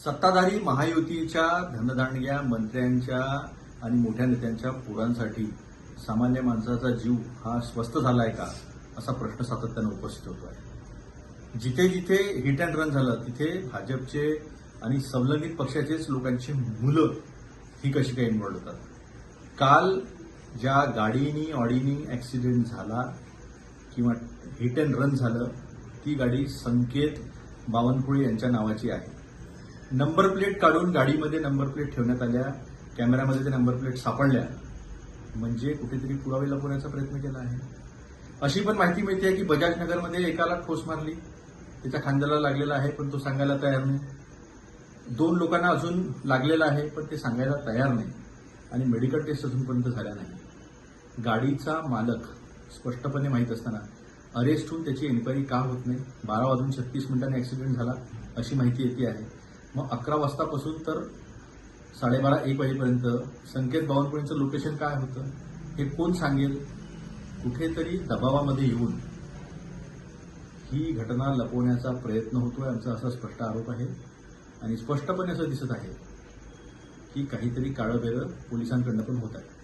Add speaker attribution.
Speaker 1: सत्ताधारी महायुतीच्या धनदांडग्या मंत्र्यांच्या आणि मोठ्या नेत्यांच्या पोरांसाठी सामान्य माणसाचा जीव हा स्वस्त झालाय का असा प्रश्न सातत्यानं उपस्थित होतो आहे। जिथे जिथे हिट अँड रन झालं तिथे भाजपचे आणि संलग्नित पक्षाचेच लोकांची मुलं ही कशी काय इन्व्हॉल्व होतात। काल ज्या गाडीनी ऑडीनी ऍक्सिडेंट झाला किंवा हिट अँड रन झालं ती गाडी संकेत बावनकुळे यांच्या नावाची आहे। नंबर प्लेट काढून गाडीमध्ये नंबर प्लेट ठेवण्यात आल्या, कॅमेऱ्यामध्ये ते नंबर प्लेट सापडल्या, म्हणजे कुठेतरी पुरावे लपवण्याचा प्रयत्न केला आहे। अशी पण माहिती मिळते की बजाज नगरमध्ये एकाला ठोस मारली, त्याच्या खांद्याला लागलेला आहे पण तो सांगायला तयार नाही। 2 लोकांना अजून लागलेला आहे पण ते सांगायला तयार नाही आणि मेडिकल टेस्ट अजूनपर्यंत झाल्या नाही। गाडीचा मालक स्पष्टपणे माहीत असताना अरेस्ट होऊन त्याची एन्क्वायरी का होत नाही। 12:36 ऍक्सिडेंट झाला अशी माहिती येते आहे। मग 11 वाजतापासून तर 12:30-1 वाजेपर्यंत संकेत बावनकुळेंचं लोकेशन काय होतं हे कोण सांगेल। कुठेतरी दबावामध्ये येऊन ही घटना लपवण्याचा प्रयत्न होतोय आमचा असा स्पष्ट आरोप आहे आणि स्पष्टपणे असं दिसत आहे की काहीतरी काळं बेरं पोलिसांकडनं पण होत आहे।